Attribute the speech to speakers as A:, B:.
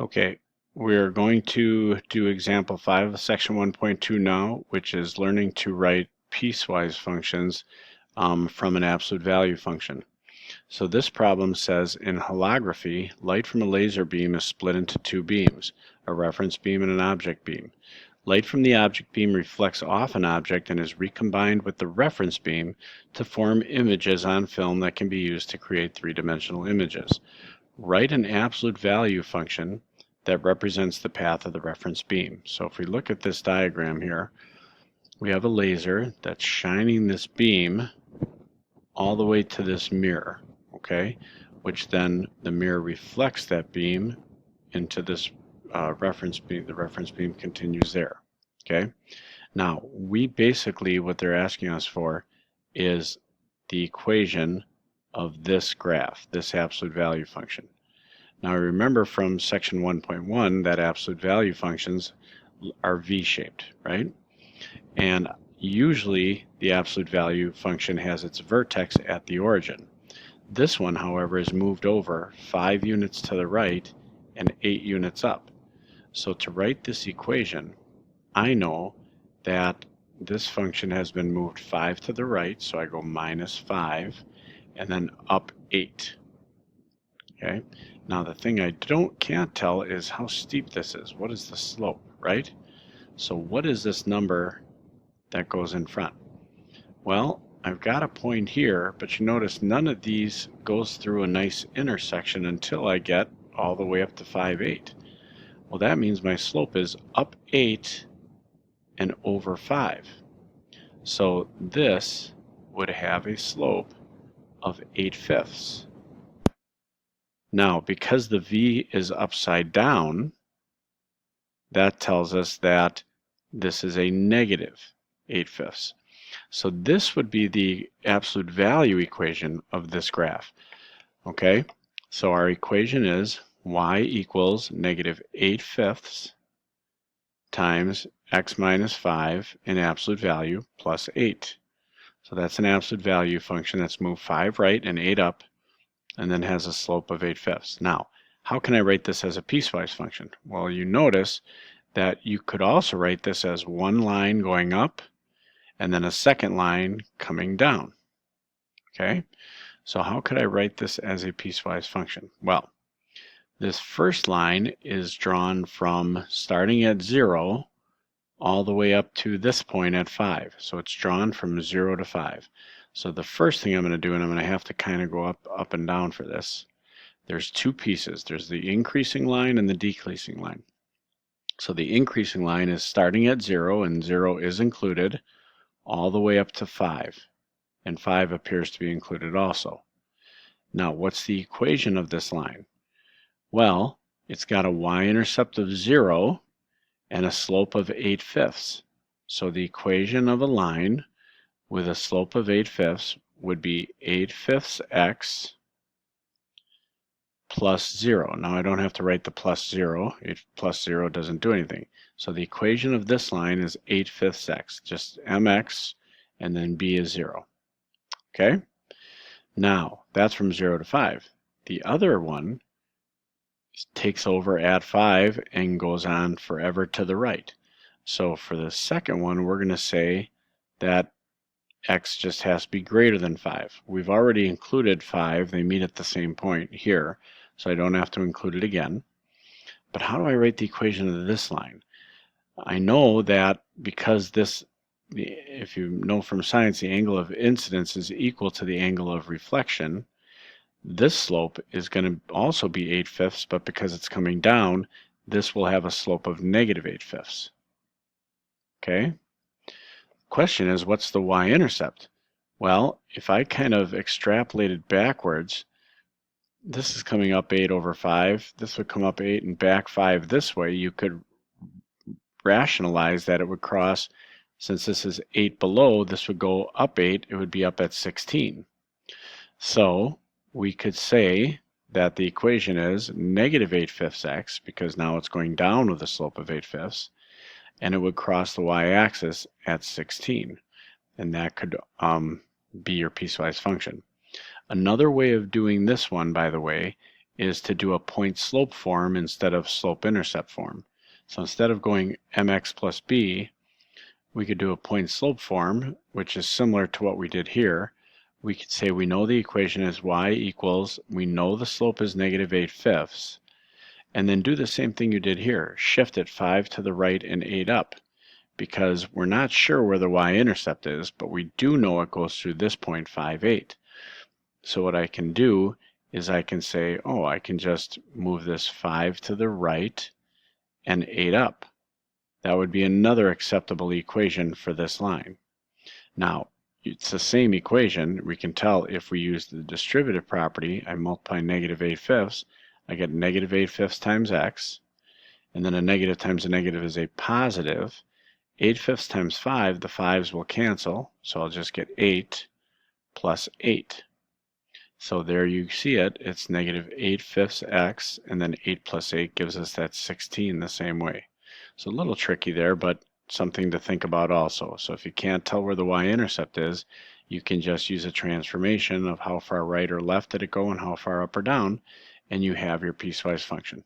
A: Okay, we're going to do example 5 of section 1.2 now, which is learning to write piecewise functions from an absolute value function. So this problem says in holography, light from a laser beam is split into two beams, a reference beam and an object beam. Light from the object beam reflects off an object and is recombined with the reference beam to form images on film that can be used to create three-dimensional images. Write an absolute value function that represents the path of the reference beam. So if we look at this diagram here, we have a laser that's shining this beam all the way to this mirror, okay? Which then the mirror reflects that beam into this reference beam. The reference beam continues there, okay? Now, we basically, what they're asking us for is the equation of this graph, this absolute value function. Now remember from section 1.1 that absolute value functions are V-shaped, right? And usually the absolute value function has its vertex at the origin. This one, however, is moved over 5 units to the right and 8 units up. So to write this equation, I know that this function has been moved 5 to the right, so I go minus 5 and then up 8. Okay. Now the thing I can't tell is how steep this is. What is the slope, right? So what is this number that goes in front? Well, I've got a point here, but you notice none of these goes through a nice intersection until I get all the way up to 5, 8. Well, that means my slope is up 8 and over 5. So this would have a slope of 8/5. Now, because the V is upside down, that tells us that this is a negative 8/5. So this would be the absolute value equation of this graph. Okay, so our equation is y equals negative 8/5 times x minus 5 in absolute value plus 8. So that's an absolute value function that's moved 5 right and 8 up, and then has a slope of 8/5. Now, how can I write this as a piecewise function? Well, you notice that you could also write this as one line going up and then a second line coming down. Okay, so how could I write this as a piecewise function? Well, this first line is drawn from starting at 0 all the way up to this point at 5. So it's drawn from 0 to 5. So the first thing I'm going to do, and I'm going to have to kind of go up and down for this, there's two pieces. There's the increasing line and the decreasing line. So the increasing line is starting at 0, and 0 is included, all the way up to 5. And 5 appears to be included also. Now, what's the equation of this line? Well, it's got a y-intercept of 0 and a slope of 8/5. So the equation of a line with a slope of 8/5 would be 8/5 x plus 0. Now I don't have to write the plus 0. Plus 0 doesn't do anything. So the equation of this line is 8/5 x, just mx, and then b is 0. Okay? Now, that's from 0 to 5. The other one takes over at 5 and goes on forever to the right. So for the second one, we're going to say that x just has to be greater than 5. We've already included 5. They meet at the same point here, so I don't have to include it again. But how do I write the equation of this line? I know that because this, if you know from science, the angle of incidence is equal to the angle of reflection. This slope is going to also be 8/5, but because it's coming down, this will have a slope of negative 8/5. Okay? Question is, what's the y-intercept? Well, if I kind of extrapolated backwards, this is coming up 8 over 5. This would come up 8 and back 5 this way. You could rationalize that it would cross, since this is 8 below, this would go up 8. It would be up at 16. So we could say that the equation is negative 8/5 x, because now it's going down with a slope of 8/5, and it would cross the y-axis at 16. And that could be your piecewise function. Another way of doing this one, by the way, is to do a point-slope form instead of slope-intercept form. So instead of going mx plus b, we could do a point-slope form, which is similar to what we did here. We could say we know the equation is y equals, we know the slope is negative 8/5, and then do the same thing you did here. Shift it 5 to the right and 8 up, because we're not sure where the y-intercept is, but we do know it goes through this point 5, 8. So what I can do is I can say, oh, I can just move this 5 to the right and 8 up. That would be another acceptable equation for this line. Now, it's the same equation. We can tell if we use the distributive property, I multiply negative 8/5, I get negative 8/5 times x, and then a negative times a negative is a positive. 8/5 times 5, the 5's will cancel, so I'll just get 8 plus 8. So there you see it, it's negative 8/5 x, and then 8 plus 8 gives us that 16 the same way. So a little tricky there, but something to think about also. So if you can't tell where the y-intercept is, you can just use a transformation of how far right or left did it go and how far up or down, and you have your piecewise function.